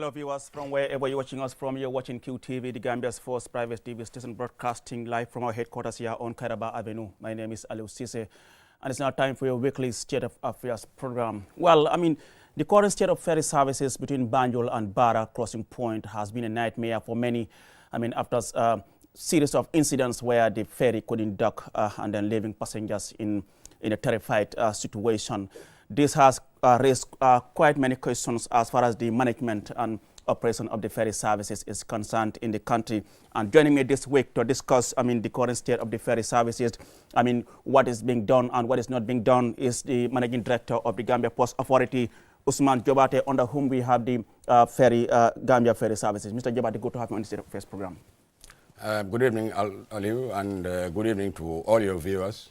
Hello viewers from wherever you're watching us from. You're watching QTV, the Gambia's first private TV station, broadcasting live from our headquarters here on Kairaba Avenue. My name is Aliou Cisse, and it's now time for your weekly State of Affairs program. Well, the current state of ferry services between Banjul and Barra crossing point has been a nightmare for many. After a series of incidents where the ferry couldn't dock and then leaving passengers in a terrified situation. This has raised quite many questions as far as the management and operation of the ferry services is concerned in the country. And joining me this week to discuss, the current state of the ferry services, what is being done and what is not being done, is the managing director of the Gambia Post Authority, Usman Jobate, under whom we have the Gambia Ferry Services. Mr. Jobate, good to have you on the State of Affairs program. Good evening, Aliou, and good evening to all your viewers,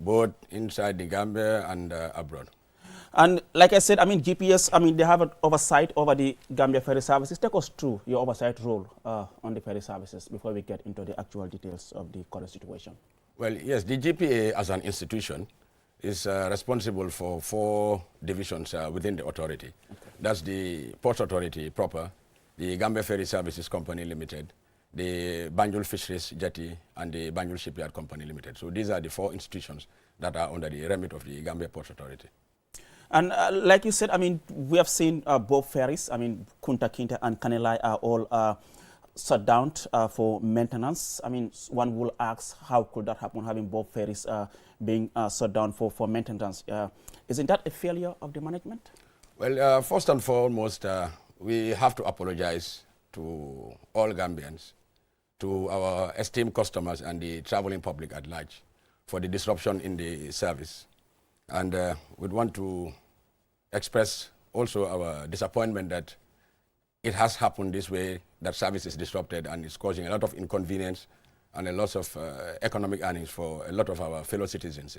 both inside the Gambia and abroad. And like I said, GPS, they have an oversight over the Gambia Ferry Services. Take us through your oversight role on the ferry services before we get into the actual details of the current situation. Well, yes, the GPA as an institution is responsible for 4 divisions within the authority. Okay. That's the Port Authority proper, the Gambia Ferry Services Company Limited, the Banjul Fisheries Jetty, and the Banjul Shipyard Company Limited. So these are the 4 institutions that are under the remit of the Gambia Port Authority. And like you said, we have seen both ferries, Kunta Kinte and Kanilai are all shut down for maintenance. One will ask, how could that happen, having both ferries being shut down for maintenance? Isn't that a failure of the management? Well, first and foremost, we have to apologize to all Gambians, to our esteemed customers and the traveling public at large for the disruption in the service. And we'd want to express also our disappointment that it has happened this way, that service is disrupted and it's causing a lot of inconvenience and a loss of economic earnings for a lot of our fellow citizens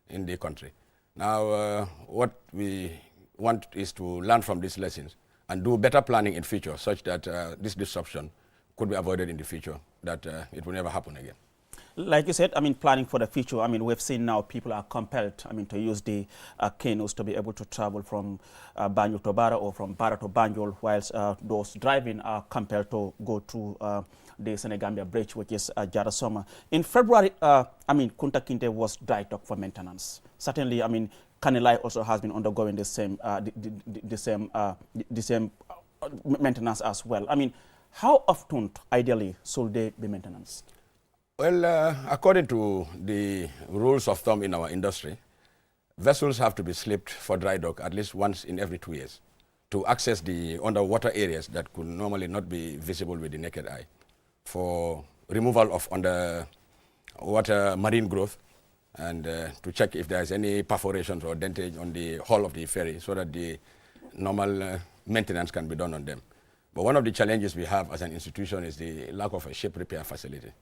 in the country. Now, what we want is to learn from these lessons and do better planning in future such that this disruption could be avoided in the future, that it will never happen again. Like you said, planning for the future, we've seen now people are compelled, to use the canoes to be able to travel from Banjul to Barra or from Barra to Banjul, whilst those driving are compelled to go through the Senegambia Bridge, which is Jarasoma. In February, Kunta Kinte was dry dock for maintenance. Certainly, Kanilai also has been undergoing the same maintenance as well. How often, ideally, should they be maintenance? Well, according to the rules of thumb in our industry, vessels have to be slipped for dry dock at least once in every 2 years to access the underwater areas that could normally not be visible with the naked eye, for removal of underwater marine growth, and to check if there is any perforations or dentage on the hull of the ferry so that the normal maintenance can be done on them. But one of the challenges we have as an institution is the lack of a ship repair facility.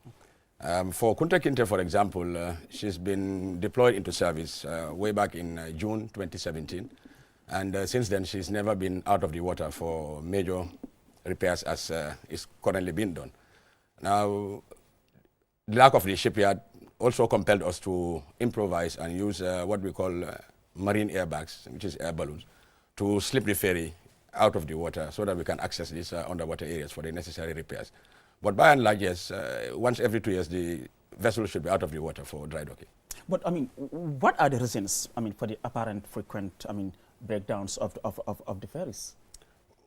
For Kunta Kinte, for example, she's been deployed into service way back in June 2017. And since then, she's never been out of the water for major repairs as is currently being done. Now, the lack of the shipyard also compelled us to improvise and use what we call marine airbags, which is air balloons, to slip the ferry out of the water so that we can access these underwater areas for the necessary repairs. But by and large, yes, once every 2 years, the vessel should be out of the water for dry docking. But what are the reasons, for the apparent frequent, breakdowns of the ferries?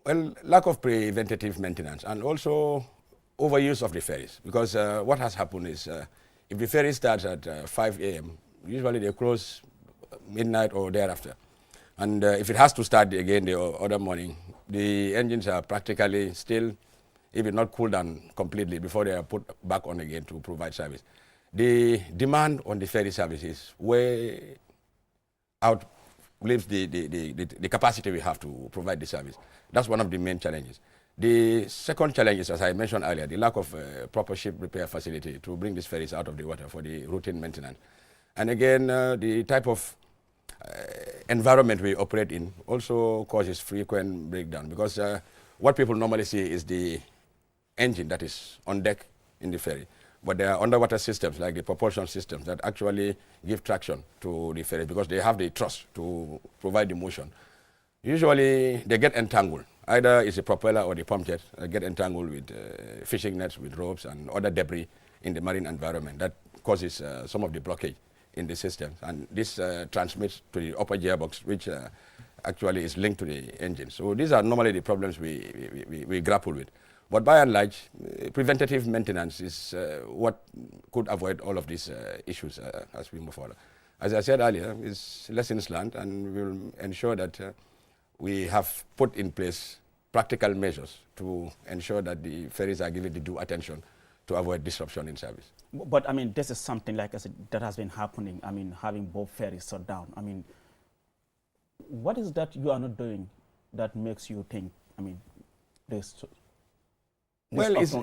Well, lack of preventative maintenance and also overuse of the ferries. Because what has happened is, if the ferry starts at 5 a.m., usually they close midnight or thereafter. And if it has to start again the other morning, the engines are practically still, if it not cooled down completely before they are put back on again to provide service. The demand on the ferry service is way outlives the capacity we have to provide the service. That's one of the main challenges. The second challenge is, as I mentioned earlier, the lack of proper ship repair facility to bring these ferries out of the water for the routine maintenance. And again, the type of environment we operate in also causes frequent breakdown, because what people normally see is the engine that is on deck in the ferry. But there are underwater systems like the propulsion systems that actually give traction to the ferry because they have the thrust to provide the motion. Usually they get entangled Either it's a propeller or the pump jet get entangled with fishing nets, with ropes and other debris in the marine environment. That causes some of the blockage in the system. And this transmits to the upper gearbox, which actually is linked to the engine. So these are normally the problems we grapple with. But by and large, preventative maintenance is what could avoid all of these issues as we move forward. As I said earlier, it's lessons learned, and we will ensure that we have put in place practical measures to ensure that the ferries are given the due attention to avoid disruption in service. But I mean, this is something, like I said, that has been happening. I mean, having both ferries shut down. I mean, what is that you are not doing that makes you think, I mean, this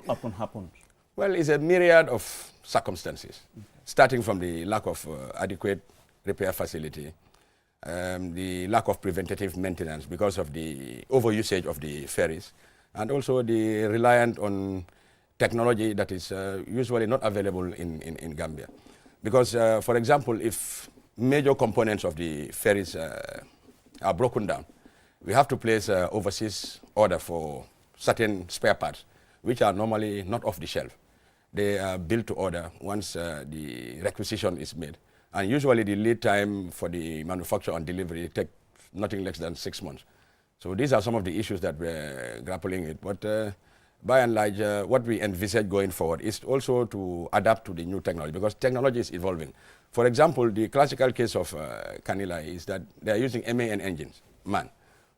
often happens? Well, it's a myriad of circumstances, starting from the lack of adequate repair facility, the lack of preventative maintenance because of the overusage of the ferries, and also the reliance on technology that is usually not available in Gambia. Because, for example, if major components of the ferries are broken down, we have to place an overseas order for certain spare parts, which are normally not off the shelf. They are built to order once the requisition is made. And usually the lead time for the manufacture and delivery takes nothing less than 6 months. So these are some of the issues that we're grappling with. But by and large, what we envisage going forward is also to adapt to the new technology, because technology is evolving. For example, the classical case of Kanilai is that they're using MAN engines,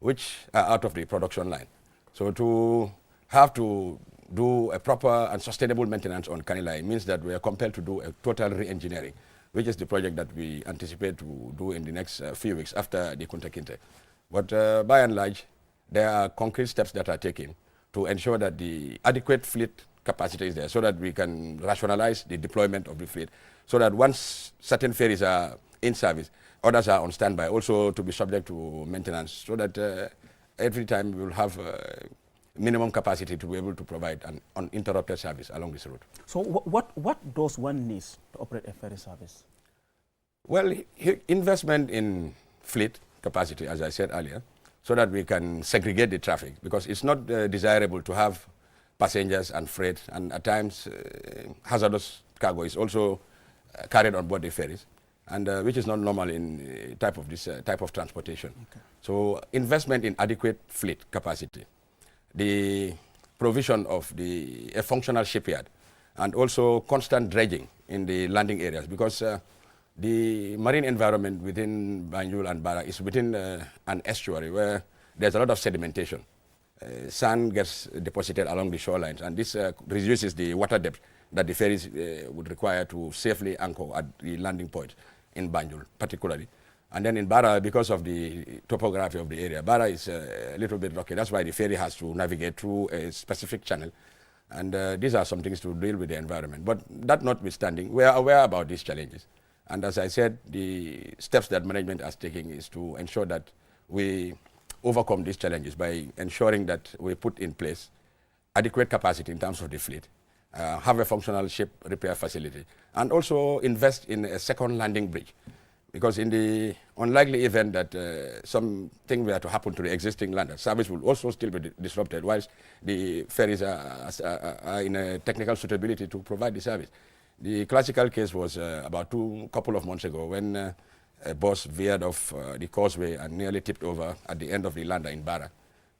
which are out of the production line. So to have to do a proper and sustainable maintenance on Kanilai means that we are compelled to do a total re-engineering, which is the project that we anticipate to do in the next few weeks after the Kunta Kinte. But by and large, there are concrete steps that are taken to ensure that the adequate fleet capacity is there so that we can rationalize the deployment of the fleet, so that once certain ferries are in service, others are on standby, also to be subject to maintenance, so that every time we will have minimum capacity to be able to provide an uninterrupted service along this route. So what does one need to operate a ferry service? Well, investment in fleet capacity, as I said earlier, so that we can segregate the traffic, because it's not desirable to have passengers and freight, and at times hazardous cargo is also carried on board the ferries, and which is not normal in type of transportation. Okay. So investment in adequate fleet capacity, the provision of a functional shipyard, and also constant dredging in the landing areas, because the marine environment within Banjul and Bara is within an estuary where there's a lot of sedimentation. Sand gets deposited along the shorelines, and this reduces the water depth that the ferries would require to safely anchor at the landing point in Banjul, particularly. And then in Bara, because of the topography of the area, Bara is a little bit rocky. That's why the ferry has to navigate through a specific channel. And these are some things to deal with the environment. But that notwithstanding, we are aware about these challenges. And as I said, the steps that management is taking is to ensure that we overcome these challenges by ensuring that we put in place adequate capacity in terms of the fleet, have a functional ship repair facility, and also invest in a second landing bridge. Because in the unlikely event that something were to happen to the existing lander, service will also still be disrupted, whilst the ferries are in a technical suitability to provide the service. The classical case was about couple of months ago when a bus veered off the causeway and nearly tipped over at the end of the lander in Bara.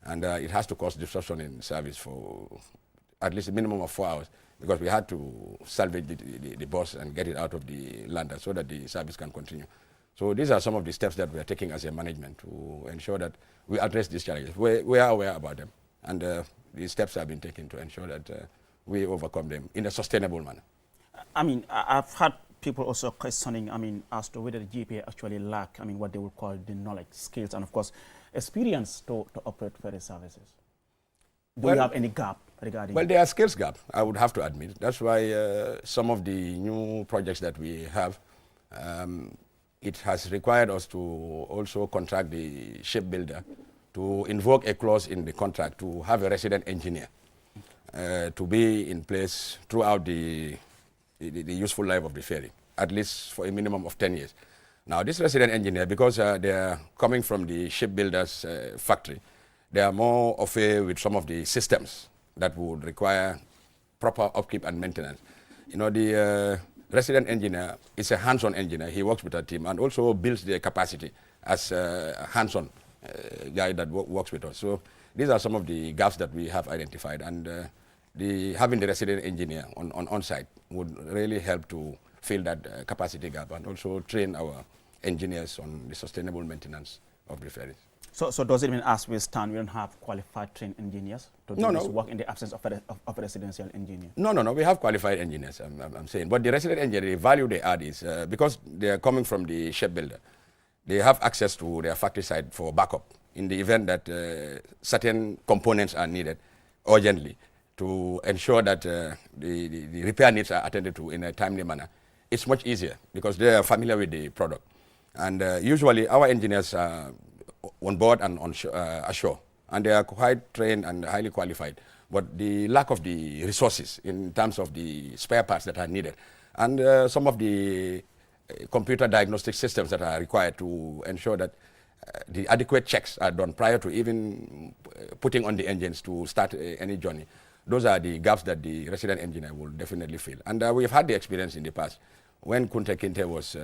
And it has to cause disruption in service for at least a minimum of 4 hours, because we had to salvage the bus and get it out of the lander so that the service can continue. So these are some of the steps that we are taking as a management to ensure that we address these challenges. We are aware about them, and the steps have been taken to ensure that we overcome them in a sustainable manner. I mean, I've had people also questioning, I mean, as to whether the GPA actually lack, I mean, what they would call the knowledge, skills, and of course, experience to operate ferry services. Do you have any gap regarding? Well, there are skills gap, I would have to admit. That's why some of the new projects that we have, it has required us to also contract the shipbuilder to invoke a clause in the contract to have a resident engineer to be in place throughout the useful life of the ferry, at least for a minimum of 10 years. Now, this resident engineer, because they are coming from the shipbuilder's factory, they are more affair with some of the systems that would require proper upkeep and maintenance. You know, the resident engineer is a hands-on engineer. He works with a team and also builds their capacity as a hands-on guy that works with us. So these are some of the gaps that we have identified, and having the resident engineer on site would really help to fill that capacity gap and also train our engineers on the sustainable maintenance of the ferries. So does it mean as we stand, we don't have qualified trained engineers to do this work in the absence of a residential engineer? No. We have qualified engineers, I'm saying. But the resident engineer, the value they add is because they are coming from the shipbuilder, they have access to their factory site for backup in the event that certain components are needed urgently to ensure that the repair needs are attended to in a timely manner. It's much easier because they are familiar with the product. And usually our engineers are on board and ashore, and they are quite trained and highly qualified. But the lack of the resources in terms of the spare parts that are needed, and some of the computer diagnostic systems that are required to ensure that the adequate checks are done prior to even putting on the engines to start any journey. Those are the gaps that the resident engineer will definitely fill. And we've had the experience in the past. When Kunta Kinte was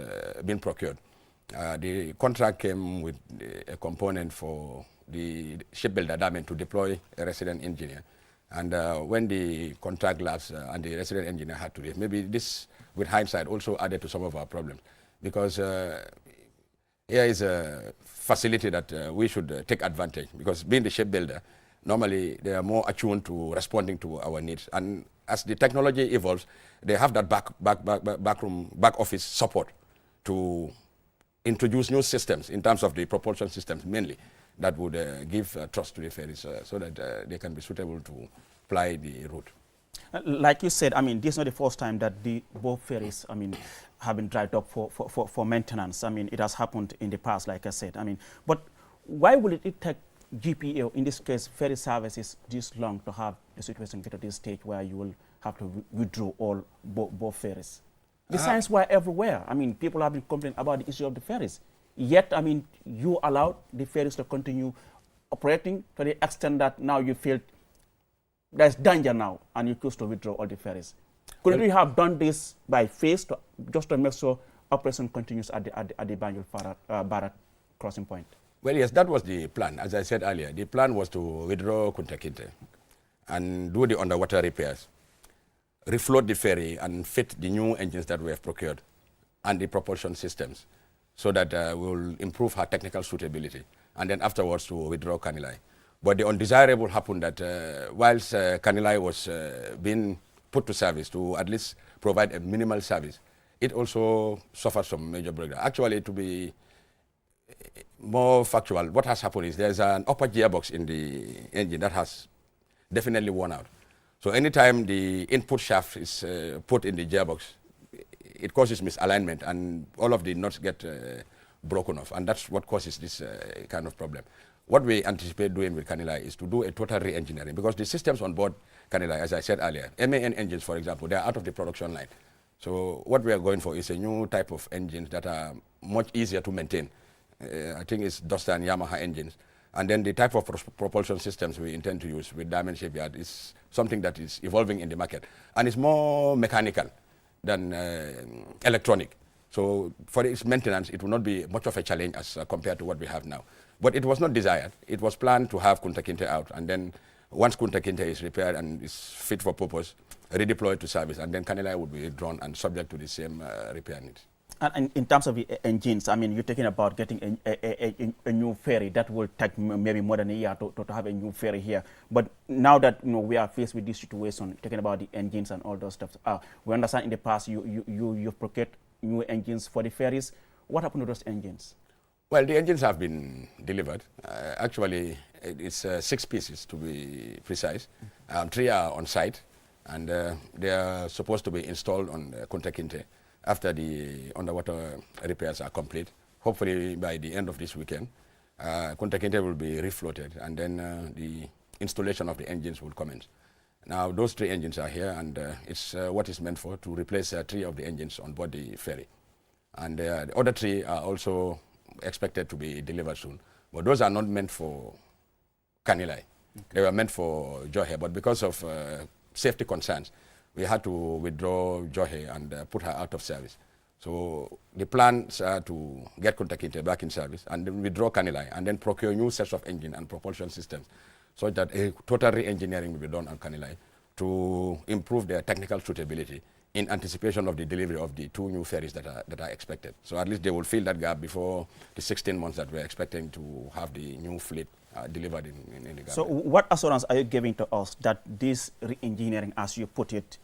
being procured, the contract came with a component for the shipbuilder Damen to deploy a resident engineer. And when the contract lapsed and the resident engineer had to leave, maybe this, with hindsight, also added to some of our problems. Because here is a facility that we should take advantage. Because being the shipbuilder, normally they are more attuned to responding to our needs. And as the technology evolves, they have that back office support to introduce new systems in terms of the propulsion systems mainly that would give trust to the ferries so that they can be suitable to ply the route. Like you said, I mean, this is not the first time that both ferries, I mean, have been dried up for maintenance. I mean, it has happened in the past, like I said. I mean, but why would it take GPA, in this case, ferry services, this long to have the situation get to this stage where you will have to withdraw all both ferries? The signs were everywhere. I mean, people have been complaining about the issue of the ferries. Yet, I mean, you allowed the ferries to continue operating to the extent that now you feel there's danger now and you choose to withdraw all the ferries. Couldn't you have done this by phase just to make sure operation continues at the Banjul Barat crossing point? Well, yes, that was the plan. As I said earlier, the plan was to withdraw Kunta Kinte and do the underwater repairs, refloat the ferry and fit the new engines that we have procured and the propulsion systems so that we will improve her technical suitability, and then afterwards to withdraw Kanilai. But the undesirable happened that whilst Kanilai was being put to service to at least provide a minimal service, it also suffered some major breakdown. Actually, to be more factual, what has happened is there's an upper gearbox in the engine that has definitely worn out. So anytime the input shaft is put in the gearbox, it causes misalignment and all of the nuts get broken off, and that's what causes this kind of problem. What we anticipate doing with Kanilai is to do a total re-engineering, because the systems on board Kanilai, as I said earlier, MAN engines, for example, they are out of the production line. So what we are going for is a new type of engines that are much easier to maintain. I think it's Duster and Yamaha engines. And then the type of propulsion systems we intend to use with Diamond Shipyard is something that is evolving in the market. And it's more mechanical than electronic. So for its maintenance, it will not be much of a challenge as compared to what we have now. But it was not desired. It was planned to have Kunta Kinte out. And then once Kunta Kinte is repaired and is fit for purpose, redeployed to service. And then Kanilai would be drawn and subject to the same repair needs. And in terms of the engines, I mean, you're talking about getting a new ferry. That will take maybe more than a year to have a new ferry here. But now that we are faced with this situation, talking about the engines and all those stuff, we understand in the past you've procured new engines for the ferries. What happened to those engines? Well, the engines have been delivered. Actually, it's 6 pieces to be precise. 3 are on site, and they are supposed to be installed on Kunta Kinte after the underwater repairs are complete. Hopefully by the end of this weekend, Kunta Kinte will be refloated, and then the installation of the engines will commence. Now those 3 engines are here, and it's what is meant for, to replace 3 of the engines on board the ferry. And the other 3 are also expected to be delivered soon. But those are not meant for Kanilai. They were meant for Johe, but because of safety concerns, we had to withdraw Johe and put her out of service. So the plans are to get Kunta Kinte back in service and then withdraw Kanilai and then procure new sets of engine and propulsion systems so that a total re-engineering will be done on Kanilai to improve their technical suitability in anticipation of the delivery of the 2 new ferries that are expected. So at least they will fill that gap before the 16 months that we're expecting to have the new fleet delivered in the gap. So what assurance are you giving to us that this re-engineering, as you put it,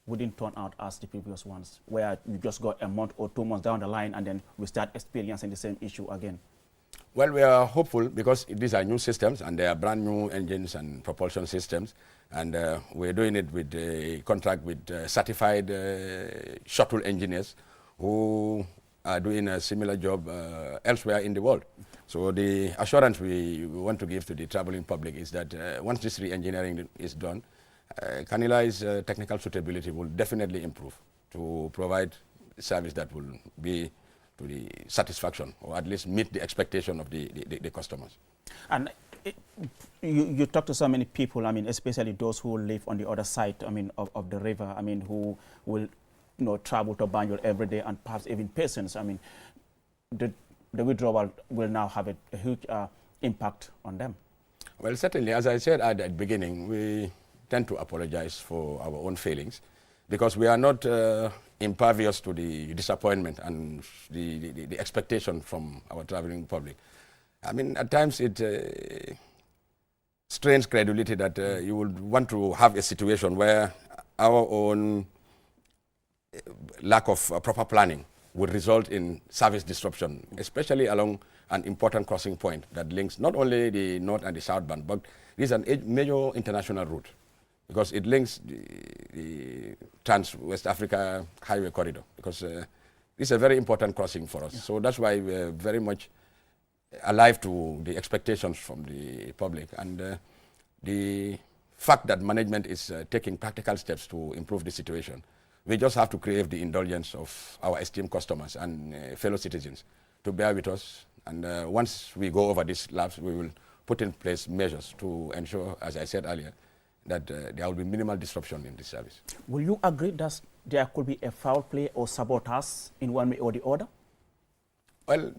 wouldn't turn out as the previous ones, where you just got a month or 2 months down the line and then we start experiencing the same issue again? Well, we are hopeful because these are new systems and they are brand new engines and propulsion systems. And we're doing it with a contract with certified shuttle engineers who are doing a similar job elsewhere in the world. So the assurance we want to give to the traveling public is that once this re-engineering is done, Kanilai's technical suitability will definitely improve to provide service that will be to the satisfaction or at least meet the expectation of the customers. And you talk to so many people, I mean, especially those who live on the other side, I mean, of the river, I mean, who will, travel to Banjul every day and perhaps even patients. I mean, the withdrawal will now have a huge impact on them. Well, certainly, as I said at the beginning, we tend to apologize for our own failings because we are not impervious to the disappointment and the expectation from our traveling public. I mean, at times it strains credibility that you would want to have a situation where our own lack of proper planning would result in service disruption, especially along an important crossing point that links not only the north and the south band, but this is a major international route because it links the Trans-West Africa Highway Corridor because this is a very important crossing for us. Yeah. So that's why we're very much alive to the expectations from the public and the fact that management is taking practical steps to improve the situation. We just have to crave the indulgence of our esteemed customers and fellow citizens to bear with us. And once we go over these laps, we will put in place measures to ensure, as I said earlier, that there will be minimal disruption in this service. Will you agree that there could be a foul play or sabotage in one way or the other? Well,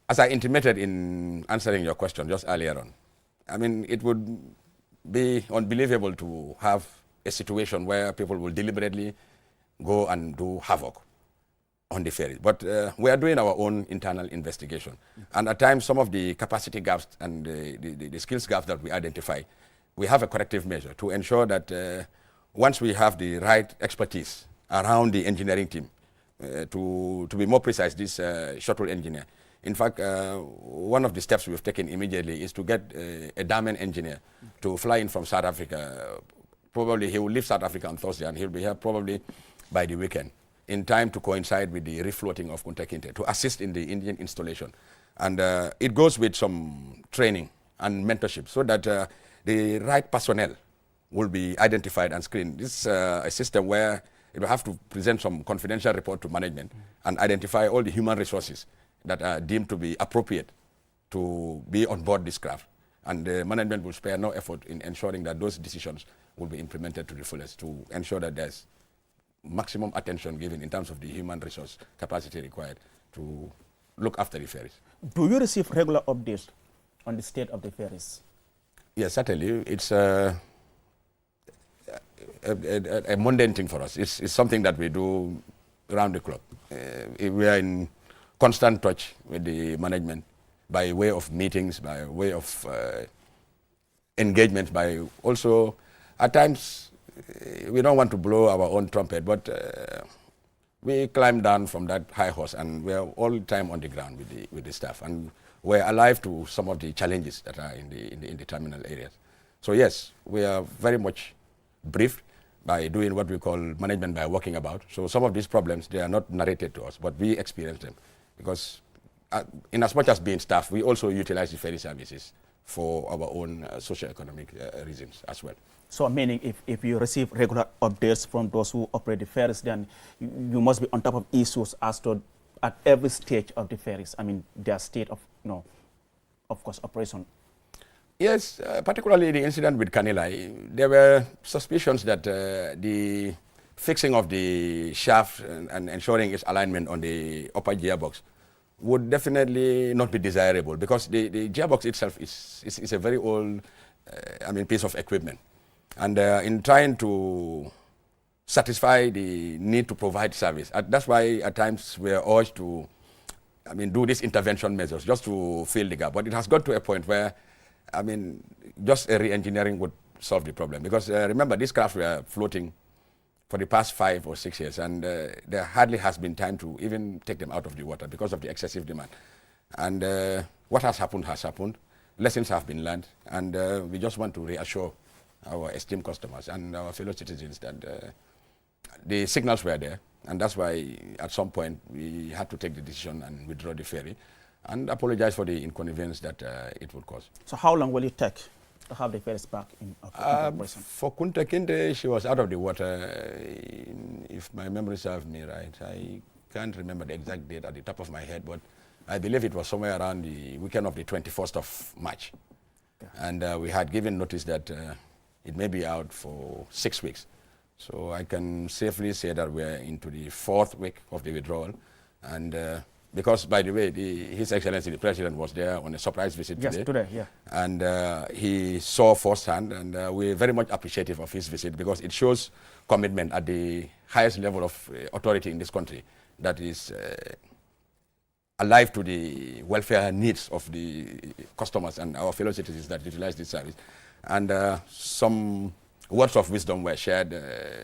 as I intimated in answering your question just earlier on, I mean, it would be unbelievable to have a situation where people will deliberately go and do havoc on the ferry. But we are doing our own internal investigation. And at times, some of the capacity gaps and the skills gaps that we identify, we have a corrective measure to ensure that once we have the right expertise around the engineering team, to be more precise, this shuttle engineer. In fact, one of the steps we've taken immediately is to get a Damen engineer to fly in from South Africa. Probably he will leave South Africa on Thursday and he'll be here probably by the weekend in time to coincide with the refloating of Kunta Kinte to assist in the engine installation. And it goes with some training and mentorship so that the right personnel will be identified and screened. This is a system where it will have to present some confidential report to management and identify all the human resources that are deemed to be appropriate to be on board this craft. And the management will spare no effort in ensuring that those decisions will be implemented to the fullest to ensure that there's maximum attention given in terms of the human resource capacity required to look after the ferries. Do you receive regular updates on the state of the ferries? Yes, certainly. It's a mundane thing for us. It's something that we do around the clock. We are in constant touch with the management by way of meetings, by way of engagement, by also, at times, we don't want to blow our own trumpet, but we climb down from that high horse and we're all the time on the ground with the staff. And we're alive to some of the challenges that are in the terminal areas. So yes, we are very much briefed by doing what we call management by walking about. So some of these problems, they are not narrated to us, but we experience them. Because in as much as being staff, we also utilize the ferry services for our own socio-economic reasons as well. So meaning if you receive regular updates from those who operate the ferries, then you must be on top of issues as to at every stage of the ferries, I mean, their state of, of course, operation. Yes, particularly the incident with Kanilai, there were suspicions that the fixing of the shaft and ensuring its alignment on the upper gearbox would definitely not be desirable, because the gearbox itself is a very old piece of equipment. And in trying to satisfy the need to provide service, that's why at times we are urged to do these intervention measures just to fill the gap. But it has got to a point where just a re-engineering would solve the problem. Because remember, these craft were floating for the past 5 or 6 years, and there hardly has been time to even take them out of the water because of the excessive demand. And what has happened has happened. Lessons have been learned, and we just want to reassure our esteemed customers and our fellow citizens that the signals were there, and that's why at some point we had to take the decision and withdraw the ferry and apologize for the inconvenience that it would cause. So how long will it take to have the ferries back in operation? For Kunta Kinte, she was out of the water, if my memory serves me right. I can't remember the exact date at the top of my head, but I believe it was somewhere around the weekend of the 21st of March. Okay. And we had given notice that it may be out for 6 weeks. So I can safely say that we're into the 4th week of the withdrawal. And because, by the way, His Excellency the President was there on a surprise visit today. Yes, today, yeah. And he saw firsthand, and we're very much appreciative of his visit, because it shows commitment at the highest level of authority in this country that is alive to the welfare needs of the customers and our fellow citizens that utilize this service. And some words of wisdom were shared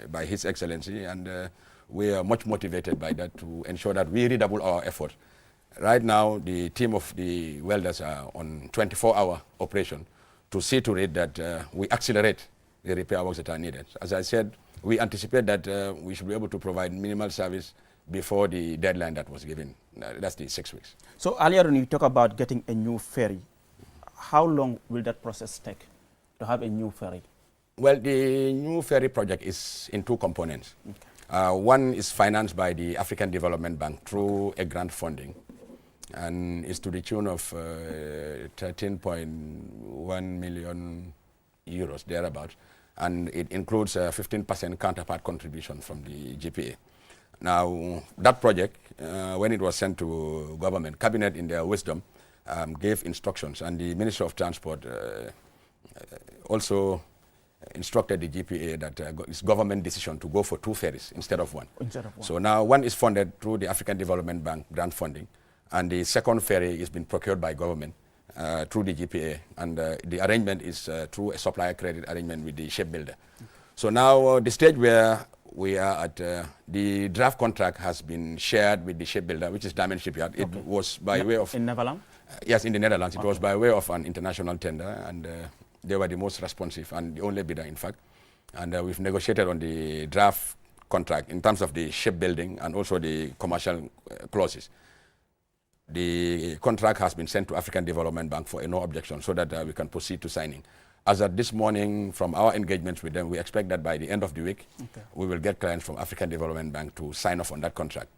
by His Excellency, and we are much motivated by that to ensure that we redouble our effort. Right now, the team of the welders are on 24-hour operation to see to it that we accelerate the repair works that are needed. As I said, we anticipate that we should be able to provide minimal service before the deadline that was given. That's the 6 weeks. So earlier when you talk about getting a new ferry, how long will that process take to have a new ferry? Well, the new ferry project is in 2 components. Okay. One is financed by the African Development Bank through a grant funding, and is to the tune of 13.1 million euros, thereabouts. And it includes a 15% counterpart contribution from the GPA. Now, that project, when it was sent to government, Cabinet in their wisdom gave instructions, and the Minister of Transport also instructed the GPA that it's government decision to go for 2 ferries instead of 1. So now one is funded through the African Development Bank grant funding, and the second ferry is being procured by government through the GPA, and the arrangement is through a supplier credit arrangement with the shipbuilder. Okay. So now the stage where we are at, the draft contract has been shared with the shipbuilder, which is Diamond Shipyard. Okay. It was by way of... In Netherlands? Yes, in the Netherlands. Okay. It was by way of an international tender, and they were the most responsive and the only bidder, in fact. And we've negotiated on the draft contract in terms of the shipbuilding and also the commercial clauses. The contract has been sent to African Development Bank for a no objection, so that we can proceed to signing. As of this morning, from our engagements with them, we expect that by the end of the week, we will get clients from African Development Bank to sign off on that contract.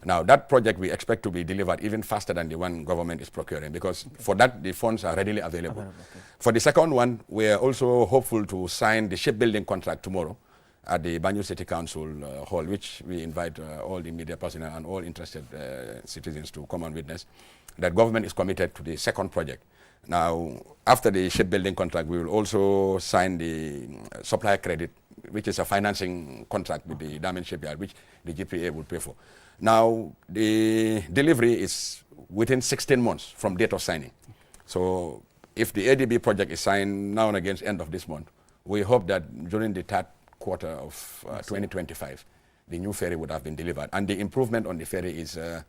Now, that project we expect to be delivered even faster than the one government is procuring, because for that, the funds are readily available. For the second one, we are also hopeful to sign the shipbuilding contract tomorrow at the Banjul City Council hall, which we invite all the media personnel and all interested citizens to come and witness. That government is committed to the second project. Now, after the shipbuilding contract, we will also sign the supplier credit, which is a financing contract with the Diamond Shipyard, which the GPA will pay for. Now, the delivery is within 16 months from date of signing. So if the ADB project is signed now and against end of this month, we hope that during the 3rd quarter of 2025, the new ferry would have been delivered. And the improvement on the ferry is a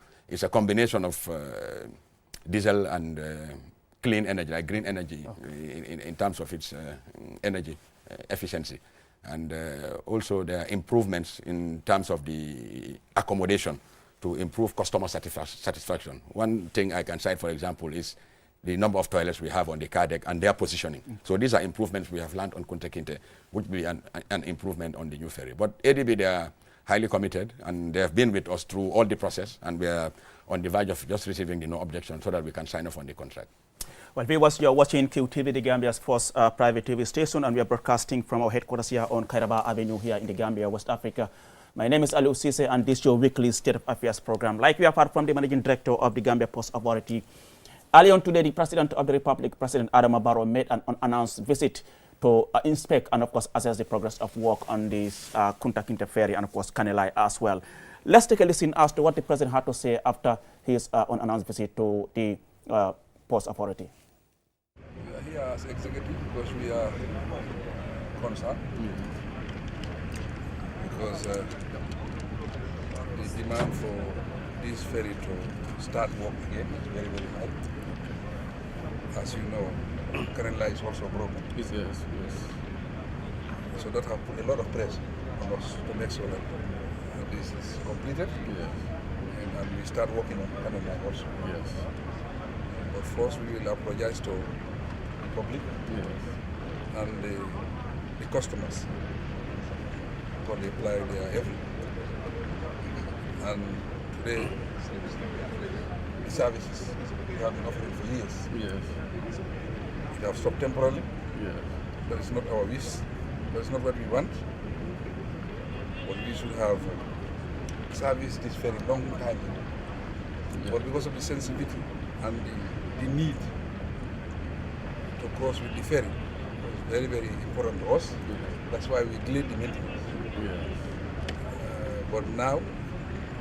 combination of diesel and clean energy, like green energy, in terms of its energy efficiency. And also there are improvements in terms of the accommodation to improve customer satisfaction. One thing I can cite, for example, is the number of toilets we have on the car deck and their positioning. So these are improvements we have learned on Kunta Kinte, which will be an improvement on the new ferry. But ADB, they are highly committed, and they have been with us through all the process, and we are on the verge of just receiving the no objection so that we can sign off on the contract. Well, viewers, you are watching QTV, the Gambia's first private TV station, and we are broadcasting from our headquarters here on Kairaba Avenue here in the Gambia, West Africa. My name is Ali Sise, and this is your weekly State of Affairs program. Like we have heard from the Managing Director of the Gambia Post Authority, early on today, the President of the Republic, President Adama Barrow, made an unannounced visit to inspect and, of course, assess the progress of work on this Kunta Kinte Ferry and, of course, Kanilai as well. Let's take a listen as to what the President had to say after his unannounced visit to the Post Authority. We are here as executive because we are concerned. Because the demand for this ferry to start work again is very, very high. As you know, Kanilai is also broken. Yes. So that has put a lot of pressure on us to make sure that this is completed. Yes. And we start working on Kanilai also. Yes. But first we will apologize to the public and the customers for the apply their effort. And today, the services we have been offering for years. Yes. It have stopped temporarily. Yes. That is not our wish. That is not what we want. But we should have service this very long time. Yeah. But because of the sensitivity and the need to cross with the ferry was very, very important to us. Yeah. That's why we delayed the maintenance. Yes. But now,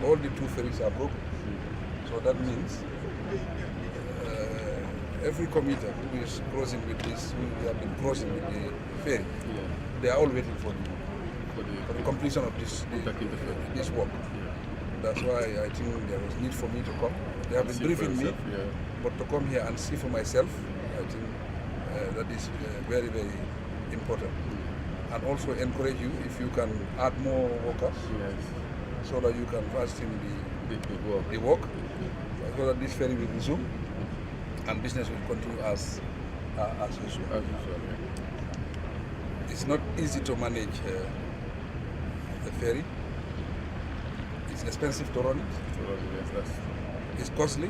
all the two ferries are broken. So that means every commuter who is crossing with this, who have been crossing with the ferry, Yeah. they are all waiting for For the the completion of this this work. That's why I think there was need for me to come. They have been See for briefing me, yourself, yeah. but to come here and see for myself, I think that is very, very important. And also encourage you if you can add more workers Yes. so that you can fasten the work so that this ferry will resume and business will continue as usual. As usual, yeah. It's not easy to manage the ferry. It's expensive to run it. Yes, It's costly,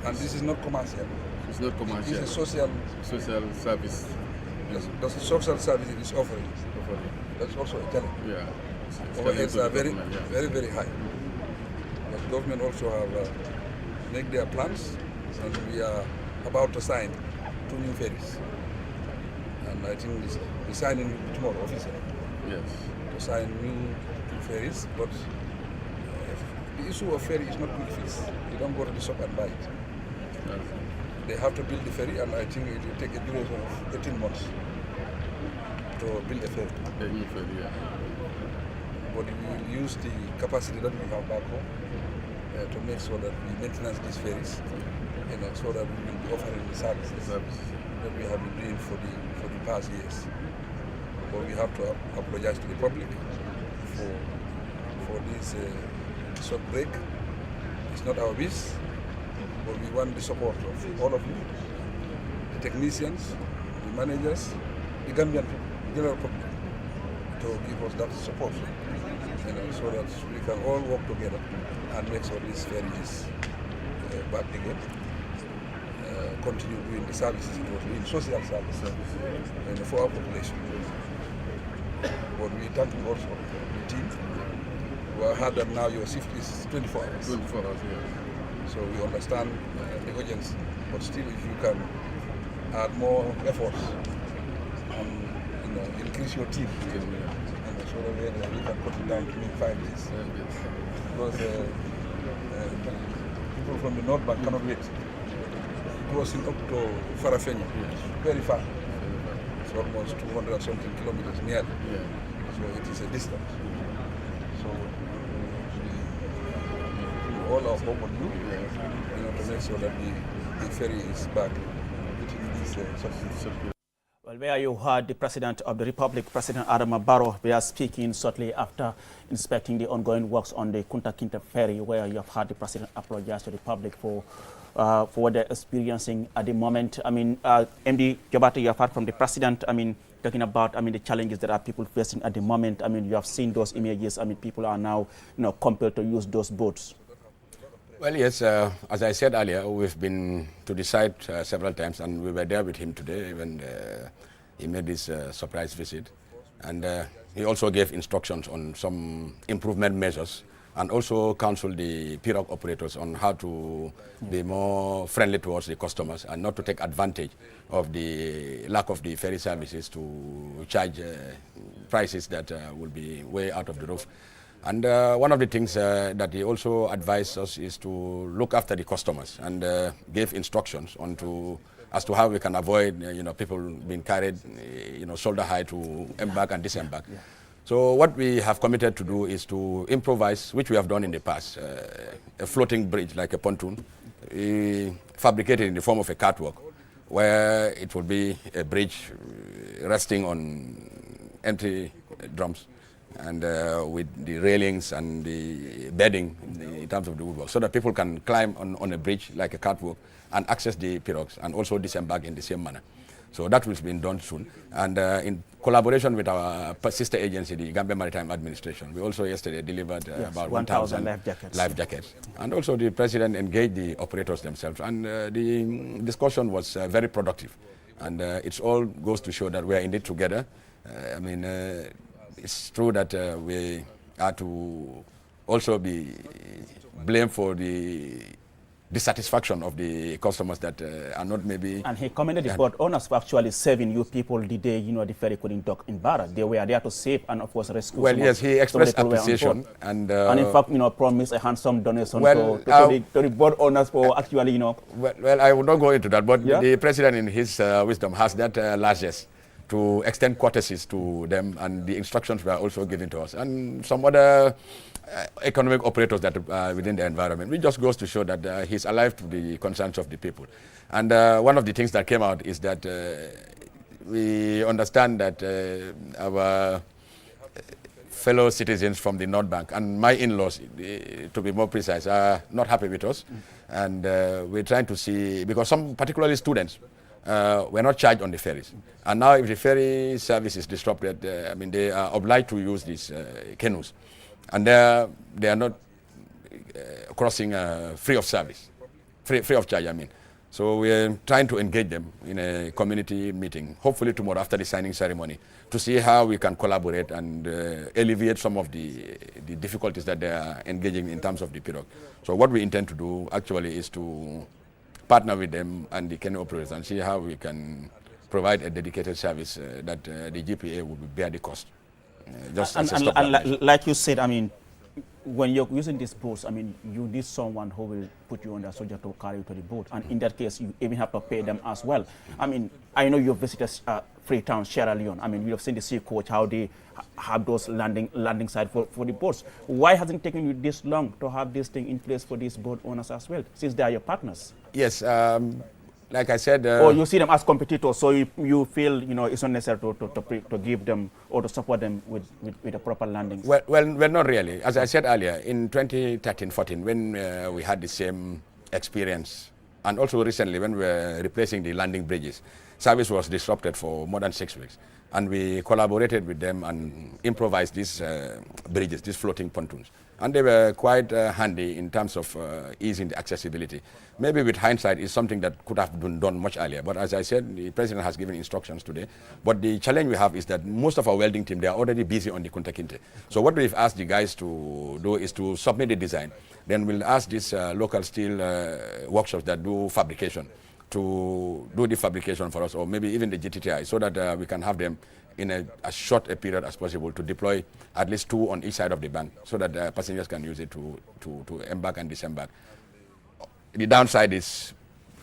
and this is not commercial. it's not commercial. It's a social service. the social service it is offering. That's also a challenge. Yeah. Overheads are very, Yeah. very, very high. But government also have make their plans, and we are about to sign 2 new ferries. And I think the signing will be tomorrow officially Yes. to sign new 2 ferries. But the issue of ferry is not quick fix. You don't go to the shop and buy it. Yes. They have to build the ferry, and I think it will take a duration of 18 months to build a ferry. The new ferry, yeah. But we will use the capacity that we have back home to make sure that we maintenance these ferries, so that we will be offering the services that we have been doing for the past years. But we have to apologize to the public for this short break. It's not our wish, but we want the support of all of you, the technicians, the managers, the Gambian people, the general public, to give us that support, so that we can all work together and make sure this ferry is back again. Continue doing the services it was doing, social services for our population. But we thank you also the team. We heard that now your shift is 24 hours. 24 hours, yeah. So we understand the urgency, but still if you can add more efforts and increase your team, so that we can cut it down to maybe 5 days. Because people from the North Bank cannot wait. Crossing up to Farafenni, very far. It's almost 200 something kilometers nearly. Yeah. So it is a distance. So we all our hope on you, to make sure that the ferry is back within this success. Well, where you heard the President of the Republic, President Adama Barrow, we are speaking shortly after inspecting the ongoing works on the Kunta Kinte Ferry, where you have heard the President apologize to the public for what they're experiencing at the moment. I mean, MD Jobate, you have heard from the President, talking about, the challenges that are people facing at the moment. You have seen those images. People are now, compelled to use those boats. Well, yes, as I said earlier, we've been to the site several times, and we were there with him today when he made this surprise visit. And he also gave instructions on some improvement measures, and also counseled the pirogue operators on how to be more friendly towards the customers and not to take advantage of the lack of the ferry services to charge prices that will be way out of the roof. And one of the things that he also advised us is to look after the customers and give instructions as to how we can avoid people being carried shoulder high to embark and disembark. Yeah. So what we have committed to do is to improvise, which we have done in the past, a floating bridge like a pontoon, fabricated in the form of a catwalk, where it will be a bridge resting on empty drums, and with the railings and the bedding in terms of the woodwork, so that people can climb on a bridge like a catwalk and access the pirogues and also disembark in the same manner. So that will be done soon. And in collaboration with our sister agency, the Gambia Maritime Administration, we also yesterday delivered about 1,000 life jackets. And also the president engaged the operators themselves. And the discussion was very productive. And it all goes to show that we are indeed together. It's true that we are to also be blamed for the dissatisfaction of the customers that are not maybe... And he commended the boat owners for actually saving you people the day, the ferry couldn't dock in Barra. They were there to save and, of course, rescue. Well, yes, he expressed appreciation. And in fact, promised a handsome donation to the boat owners for actually, Well, I would not go into that, but the president in his wisdom has that largesse to extend courtesies to them, and the instructions were also given to us and some other economic operators that are within the environment. It just goes to show that he's alive to the concerns of the people. And one of the things that came out is that we understand that our fellow citizens from the North Bank, and my in-laws, to be more precise, are not happy with us. And we're trying to see, because some, particularly students, were not charged on the ferries. And now if the ferry service is disrupted, they are obliged to use these canoes. And they are not crossing free of service, free of charge, So we're trying to engage them in a community meeting, hopefully tomorrow after the signing ceremony, to see how we can collaborate and alleviate some of the difficulties that they are engaging in terms of the pirogue. So what we intend to do actually is to partner with them and the canoe operators and see how we can provide a dedicated service that the GPA will bear the cost. Like you said, when you're using these boats, you need someone who will put you on the soldier to carry you to the boat. And in that case, you even have to pay them as well. I know you've visited Freetown, Sierra Leone. You have seen the sea coach, how they have those landing site for the boats. Why hasn't it taken you this long to have this thing in place for these boat owners as well, since they are your partners? Yes, like I said... or you see them as competitors, so you feel it's not necessary to give them or to support them with the proper landings? Well, not really. As I said earlier, in 2013-14, when we had the same experience, and also recently when we were replacing the landing bridges, service was disrupted for more than 6 weeks. And we collaborated with them and improvised these bridges, these floating pontoons. And they were quite handy in terms of easing the accessibility. Maybe with hindsight, it's something that could have been done much earlier. But as I said, the president has given instructions today. But the challenge we have is that most of our welding team, they are already busy on the Kunta Kinte. So what we've asked the guys to do is to submit the design. Then we'll ask these local steel workshops that do fabrication to do the fabrication for us, or maybe even the GTTI, so that we can have them in as short a period as possible to deploy at least 2 on each side of the bank, so that passengers can use it to embark and disembark. The downside is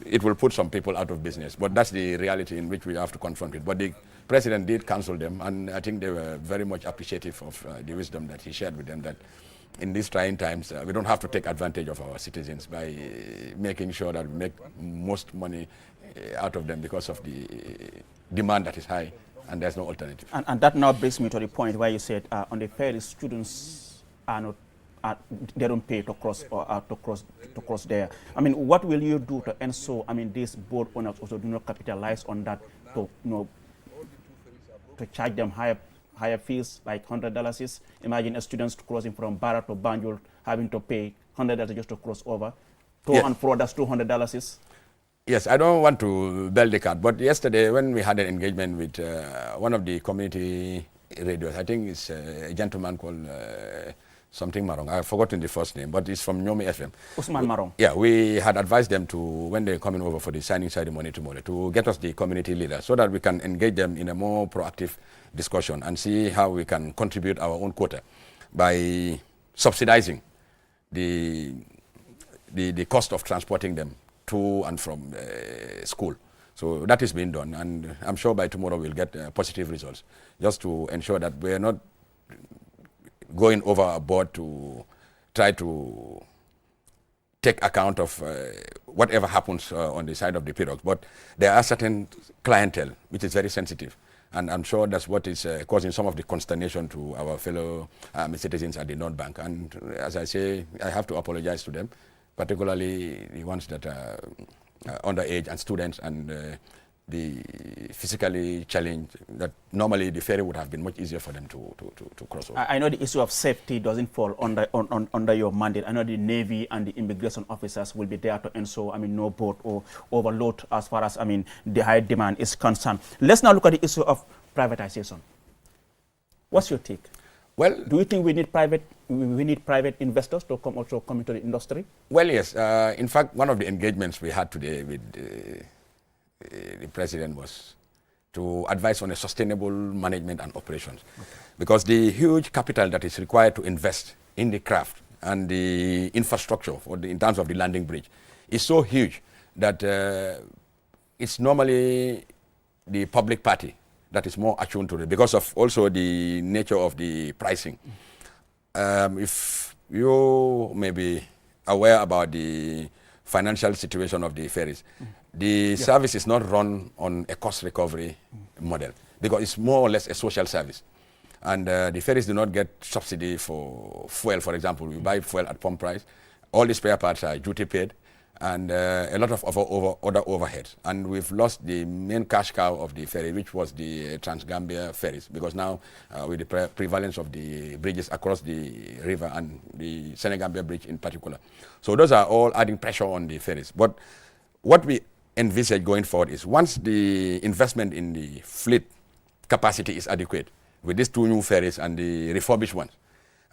it will put some people out of business, but that's the reality in which we have to confront it. But the president did counsel them, and I think they were very much appreciative of the wisdom that he shared with them, that in these trying times, we don't have to take advantage of our citizens by making sure that we make most money out of them because of the demand that is high, and there's no alternative. And that now brings me to the point where you said on the ferry, students are not, they don't pay to cross to cross there. What will you do to ensure these boat owners also do not capitalize on that to to charge them higher fees, like $100 is? Imagine a student crossing from Barra to Banjul having to pay $100 just to cross over. Yeah. And fro, that's $200 is. Yes, I don't want to bell the cat, but yesterday when we had an engagement with one of the community radios, I think it's a gentleman called something Marong. I've forgotten the first name, but it's from Nyomi FM. Usman Marong. Yeah, we had advised them to, when they're coming over for the signing ceremony tomorrow, to get us the community leaders so that we can engage them in a more proactive discussion and see how we can contribute our own quota by subsidizing the cost of transporting them to and from school. So that is being done, and I'm sure by tomorrow we'll get positive results, just to ensure that we're not going overboard to try to take account of whatever happens on the side of the pirogues. But there are certain clientele which is very sensitive, and I'm sure that's what is causing some of the consternation to our fellow citizens at the North Bank. And as I say, I have to apologize to them, particularly the ones that are underage and students and the physically challenged, that normally the ferry would have been much easier for them to cross over. I know the issue of safety doesn't fall under your mandate. I know the Navy and the immigration officers will be there to ensure, no boat or overload as far as, the high demand is concerned. Let's now look at the issue of privatization. What's your take? Well, do you think we need private investors to come into the industry? Well, yes. In fact, one of the engagements we had today with the president was to advise on a sustainable management and operations. Okay. Because the huge capital that is required to invest in the craft and the infrastructure in terms of the landing bridge is so huge that it's normally the public party that is more attuned to it, because of also the nature of the pricing. If you may be aware about the financial situation of the ferries, the service is not run on a cost recovery model, because it's more or less a social service. And the ferries do not get subsidy for fuel, for example. We buy fuel at pump price. All the spare parts are duty paid, and a lot of other overheads. And we've lost the main cash cow of the ferry, which was the Trans-Gambia ferries, because now with the prevalence of the bridges across the river and the Senegambia bridge in particular. So those are all adding pressure on the ferries. But what we envisage going forward is, once the investment in the fleet capacity is adequate, with these 2 new ferries and the refurbished ones,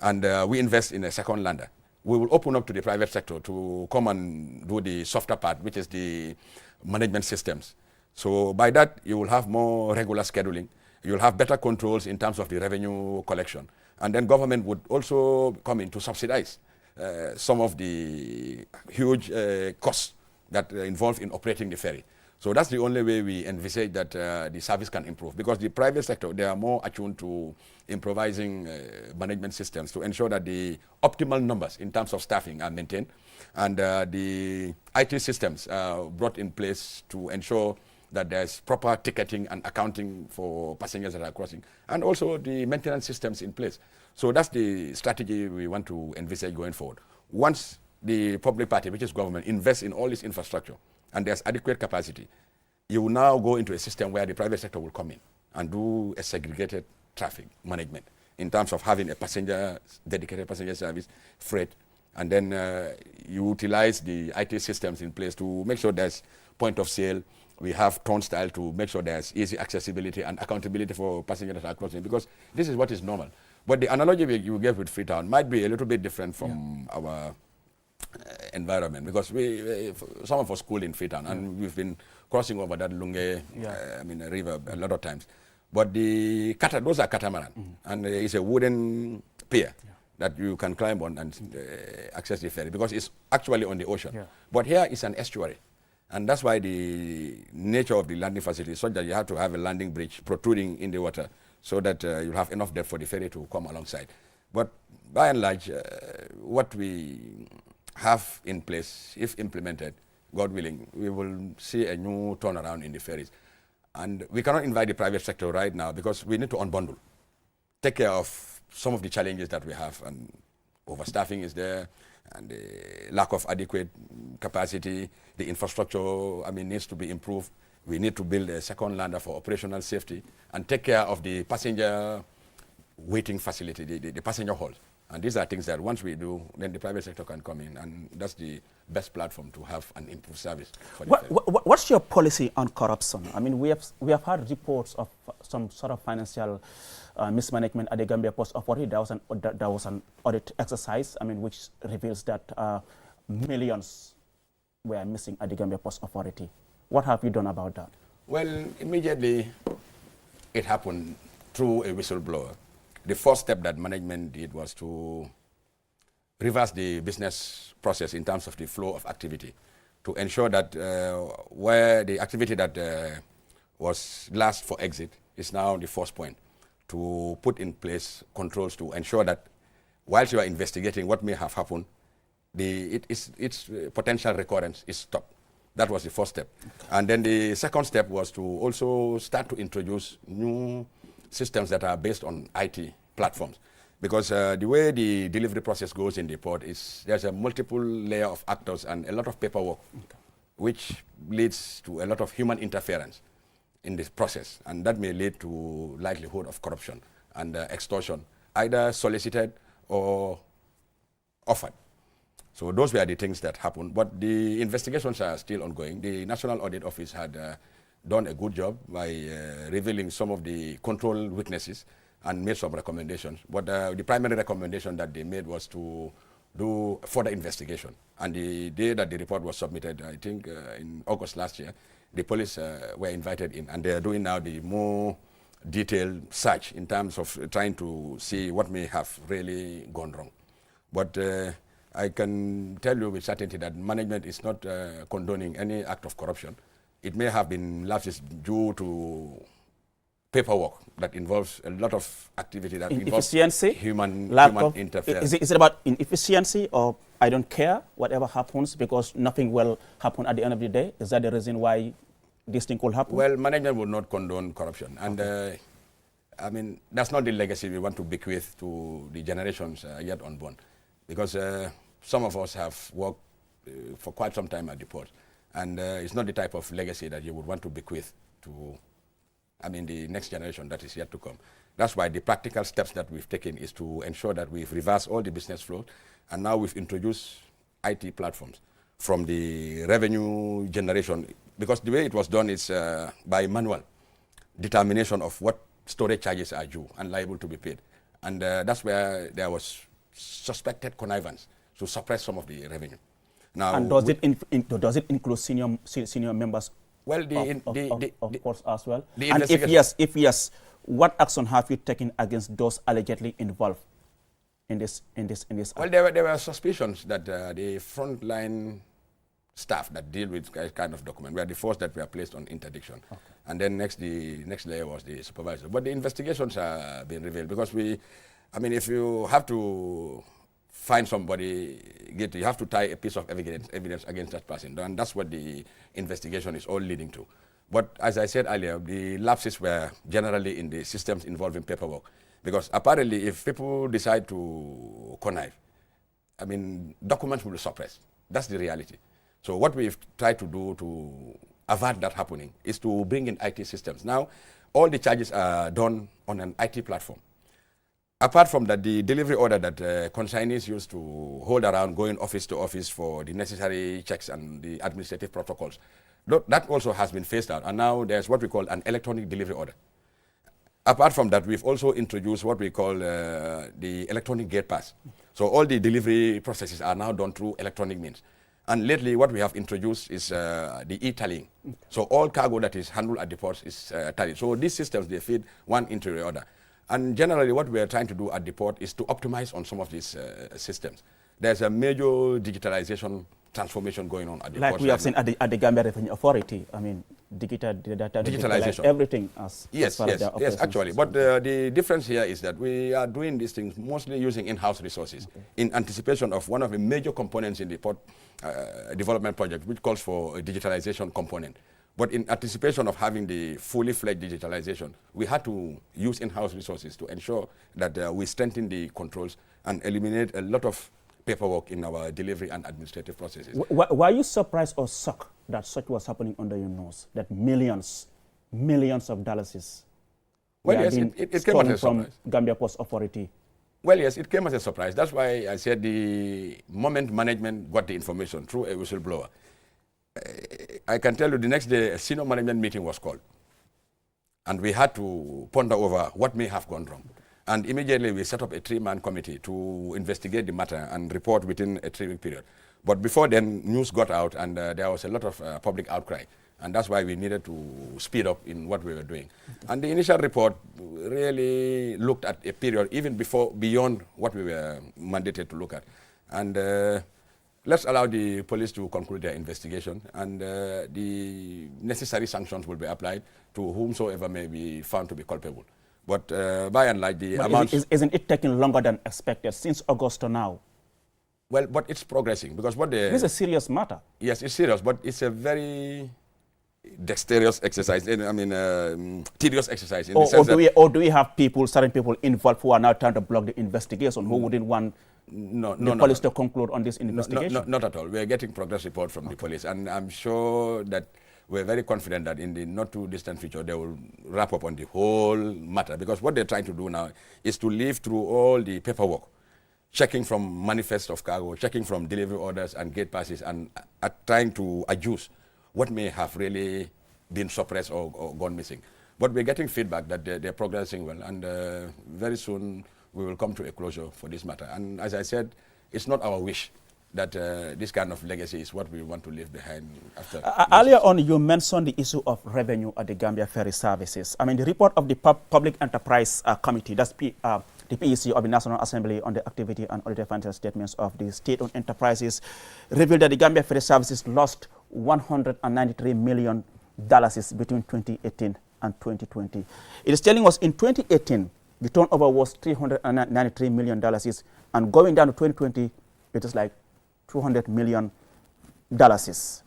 and we invest in a second lander, we will open up to the private sector to come and do the softer part, which is the management systems. So by that, you will have more regular scheduling. You will have better controls in terms of the revenue collection. And then government would also come in to subsidize some of the huge costs that are involved in operating the ferry. So that's the only way we envisage that the service can improve, because the private sector, they are more attuned to improvising management systems to ensure that the optimal numbers in terms of staffing are maintained, and the IT systems are brought in place to ensure that there's proper ticketing and accounting for passengers that are crossing, and also the maintenance systems in place. So that's the strategy we want to envisage going forward. Once the public party, which is government, invests in all this infrastructure, and there's adequate capacity, you will now go into a system where the private sector will come in and do a segregated traffic management in terms of having a dedicated passenger service, freight, and then you utilize the IT systems in place to make sure there's point of sale. We have turnstile to make sure there's easy accessibility and accountability for passengers that are crossing, because this is what is normal. But the analogy you gave with Freetown might be a little bit different from our environment, because some of us school in Freetown, and we've been crossing over that Lunge river a lot of times. But those are catamaran, and it's a wooden pier that you can climb on and access the ferry, because it's actually on the ocean. But here it's an estuary, and that's why the nature of the landing facility is such that you have to have a landing bridge protruding in the water, so that you have enough depth for the ferry to come alongside. But by and large, what we have in place, if implemented, God willing, we will see a new turnaround in the ferries. And we cannot invite the private sector right now, because we need to unbundle, take care of some of the challenges that we have, and overstaffing is there, and the lack of adequate capacity. The infrastructure, needs to be improved. We need to build a second lander for operational safety and take care of the passenger waiting facility, the passenger halls. And these are things that once we do, then the private sector can come in, and that's the best platform to have an improved service. For the What's your policy on corruption? I mean, we have had reports of some sort of financial mismanagement at the Gambia Post Authority. There was an audit exercise, I mean, which reveals that millions were missing at the Gambia Post Authority. What have you done about that? Well, immediately it happened through a whistleblower. The first step that management did was to reverse the business process in terms of the flow of activity, to ensure that where the activity that was last for exit is now the first point, to put in place controls to ensure that whilst you are investigating what may have happened, its potential recurrence is stopped. That was the first step. Okay. And then the second step was to also start to introduce new systems that are based on IT platforms. Because the way the delivery process goes in the port is there's a multiple layer of actors and a lot of paperwork, okay, which leads to a lot of human interference in this process. And that may lead to likelihood of corruption and extortion, either solicited or offered. So those were the things that happened. But the investigations are still ongoing. The National Audit Office had done a good job by revealing some of the control weaknesses and made some recommendations. But the primary recommendation that they made was to do further investigation. And the day that the report was submitted, I think in August last year, the police were invited in, and they are doing now the more detailed search in terms of trying to see what may have really gone wrong. But I can tell you with certainty that management is not condoning any act of corruption. It may have been lapses due to paperwork that involves a lot of activity that involves human interference. Is it about inefficiency, or I don't care, whatever happens, because nothing will happen at the end of the day? Is that the reason why this thing could happen? Well, management would not condone corruption. And I mean, that's not the legacy we want to bequeath to the generations yet unborn. Because some of us have worked for quite some time at the port. And it's not the type of legacy that you would want to bequeath to, I mean, the next generation that is yet to come. That's why the practical steps that we've taken is to ensure that we've reversed all the business flows, and now we've introduced IT platforms from the revenue generation, because the way it was done is by manual determination of what storage charges are due and liable to be paid. And that's where there was suspected connivance to suppress some of the revenue. Now, and does it include senior members? Well, of course, as well. And if yes, what action have you taken against those allegedly involved in this? Well, there were suspicions that the frontline staff that deal with kind of document were the first that were placed on interdiction, okay, and then the next layer was the supervisor. But the investigations are being revealed because I mean, if you have to find somebody guilty, you have to tie a piece of evidence against that person. And that's what the investigation is all leading to. But as I said earlier, the lapses were generally in the systems involving paperwork. Because apparently, if people decide to connive, I mean, documents will be suppressed. That's the reality. So what we've tried to do to avert that happening is to bring in IT systems. Now, all the charges are done on an IT platform. Apart from that, the delivery order that consignees used to hold around, going office to office for the necessary checks and the administrative protocols, that also has been phased out. And now there's what we call an electronic delivery order. Apart from that, we've also introduced what we call the electronic gate pass. So all the delivery processes are now done through electronic means. And lately, what we have introduced is the e-tallying. Okay. So all cargo that is handled at the ports is tallied. So these systems, they feed one into the other. And generally, what we are trying to do at the port is to optimize on some of these systems. There's a major digitalization transformation going on at the port. Like we have seen at the Gambia Revenue Authority. I mean, digitalization, everything as yes, actually. But the difference here is that we are doing these things mostly using in-house resources, okay, in anticipation of one of the major components in the port development project, which calls for a digitalization component. But in anticipation of having the fully fledged digitalization, we had to use in-house resources to ensure that we strengthen the controls and eliminate a lot of paperwork in our delivery and administrative processes. Were you surprised or shocked that such was happening under your nose, that millions of dollars it came as a from Gambia Post Authority Well, yes, it came as a surprise. That's why I said the moment management got the information through a whistleblower, I can tell you the next day a senior management meeting was called. And we had to ponder over what may have gone wrong. And immediately we set up a 3-man committee to investigate the matter and report within a 3-week period. But before then, news got out and there was a lot of public outcry. And that's why we needed to speed up in what we were doing. And the initial report really looked at a period even beyond what we were mandated to look at. And let's allow the police to conclude their investigation, and the necessary sanctions will be applied to whomsoever may be found to be culpable. But by and large, the amount... Isn't it taking longer than expected since August to now? Well, but it's progressing because what the... This is a serious matter. Yes, it's serious, but it's a very dexterous exercise, tedious exercise. In the sense or do we have certain people involved who are now trying to block the investigation, who wouldn't want the police to conclude on this investigation? Not at all. We are getting progress report from the police, and I'm sure that we're very confident that in the not too distant future they will wrap up on the whole matter, because what they're trying to do now is to leaf through all the paperwork, checking from manifest of cargo, checking from delivery orders and gate passes, and trying to adjust what may have really been suppressed or gone missing. But we're getting feedback that they're progressing well, and very soon we will come to a closure for this matter. And as I said, it's not our wish that this kind of legacy is what we want to leave behind after. Earlier on, you mentioned the issue of revenue at the Gambia Ferry Services. I mean, the report of the Public Enterprise Committee, that's the PEC of the National Assembly on the activity and audited financial statements of the state-owned enterprises, revealed that the Gambia Ferry Services lost $193 million between 2018 and 2020. It is telling us in 2018, the turnover was $393 million, and going down to 2020, it is like $200 million.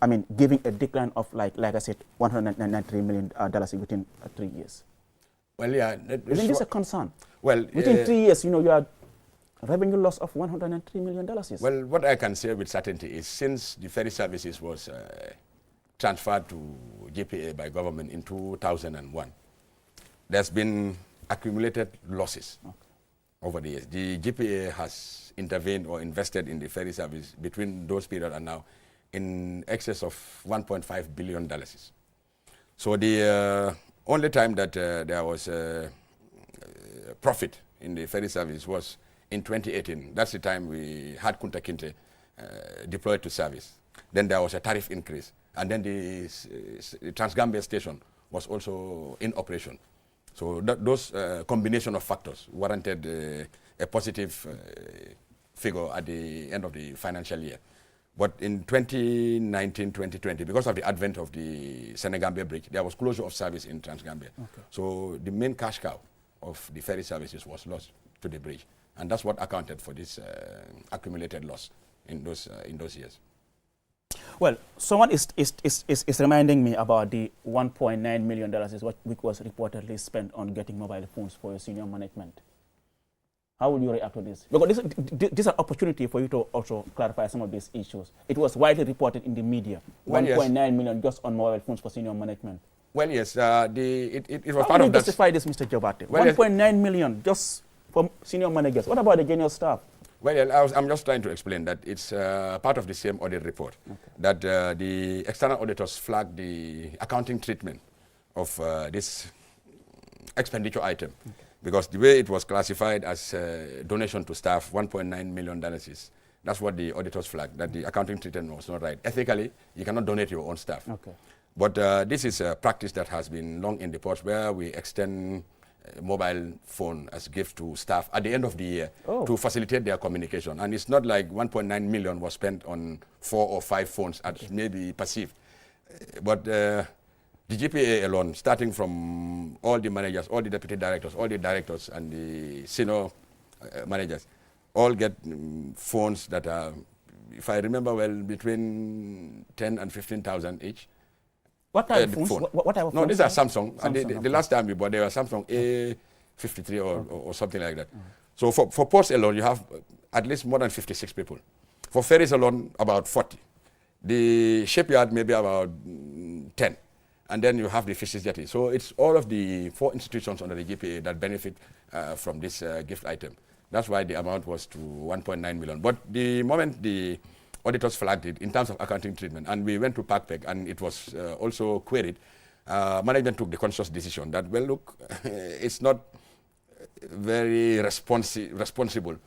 I mean, giving a decline of, like I said, $193 million within 3 years. Well, yeah. Isn't this a concern? Well, within 3 years, you had revenue loss of $103 million. Well, what I can say with certainty is since the ferry services was transferred to GPA by government in 2001, there's been accumulated losses over the years. The GPA has intervened or invested in the ferry service between those periods and now in excess of $1.5 billion. So the only time that there was profit in the ferry service was in 2018. That's the time we had Kunta Kinte deployed to service. Then there was a tariff increase, and then the Transgambia station was also in operation. So those combination of factors warranted a positive figure at the end of the financial year. But in 2019-2020, because of the advent of the Senegambia Bridge, there was closure of service in Transgambia. Okay. So the main cash cow of the ferry services was lost to the bridge. And that's what accounted for this accumulated loss in those years. Well, someone is reminding me about the $1.9 million which was reportedly spent on getting mobile phones for your senior management. How would you react to this? Because this is an opportunity for you to also clarify some of these issues. It was widely reported in the media, well, $1.9 million just on mobile phones for senior management. Well, yes, it was How part do you of that. justify this, Mr. Jabate? Well, $1.9 million just for senior managers. What about the junior staff? Well, I'm just trying to explain that it's part of the same audit report, that the external auditors flagged the accounting treatment of this expenditure item, because the way it was classified as donation to staff, $1.9 million, that's what the auditors flagged, that the accounting treatment was not right. Ethically, you cannot donate your own staff. Okay. But this is a practice that has been long in the port, where we extend mobile phone as gift to staff at the end of the year to facilitate their communication. And it's not like 1.9 million was spent on 4 or 5 phones as maybe perceived. But the GPA alone, starting from all the managers, all the deputy directors, all the directors and the senior managers, all get phones that are, if I remember well, between 10 and 15,000 each. What type of phones? What type of phones? No, these are Samsung. And the last time we bought, they were Samsung A53 or something like that. So for ports alone, you have at least more than 56 people. For ferries alone, about 40. The shipyard, maybe about 10. And then you have the fishes jetty. So it's all of the 4 institutions under the GPA that benefit from this gift item. That's why the amount was to 1.9 million. But the moment the auditors flagged it in terms of accounting treatment, and we went to PACPEC, and it was also queried, management took the conscious decision that, well, look, it's not very responsible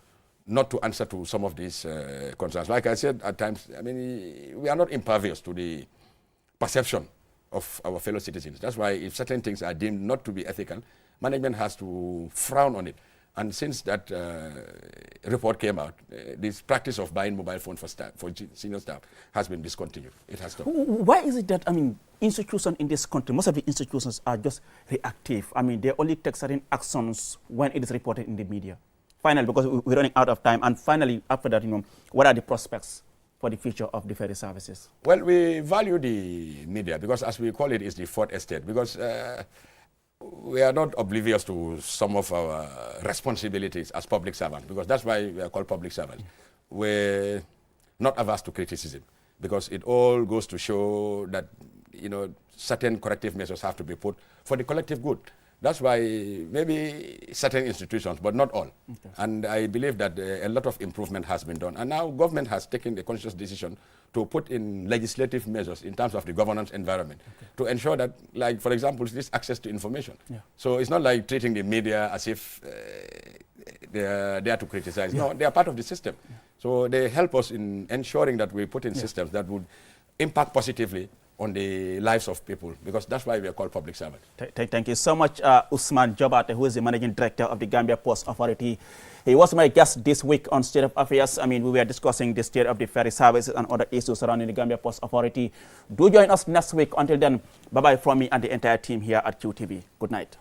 not to answer to some of these concerns. Like I said, at times, I mean, we are not impervious to the perception of our fellow citizens. That's why if certain things are deemed not to be ethical, management has to frown on it. And since that report came out, this practice of buying mobile phones for staff, for senior staff, has been discontinued. It has stopped. Why is it that, I mean, institutions in this country, most of the institutions are just reactive? I mean, they only take certain actions when it is reported in the media. Finally, because we're running out of time, and finally, after that, what are the prospects for the future of the ferry services? Well, we value the media because, as we call it, is the fourth estate. Because we are not oblivious to some of our responsibilities as public servants, because that's why we are called public servants. We're not averse to criticism, because it all goes to show that, certain corrective measures have to be put for the collective good. That's why maybe certain institutions, but not all. Okay. And I believe that a lot of improvement has been done. And now government has taken the conscious decision to put in legislative measures in terms of the governance environment to ensure that, like, for example, this access to information. Yeah. So it's not like treating the media as if they are there to criticize. Yeah. No, they are part of the system. Yeah. So they help us in ensuring that we put in systems that would impact positively on the lives of people, because that's why we are called public servants. Thank you so much, Usman Jobate, who is the Managing Director of the Gambia Post Authority. He was my guest this week on State of Affairs. I mean, we were discussing the state of the ferry services and other issues surrounding the Gambia Post Authority. Do join us next week. Until then, bye-bye from me and the entire team here at QTV. Good night.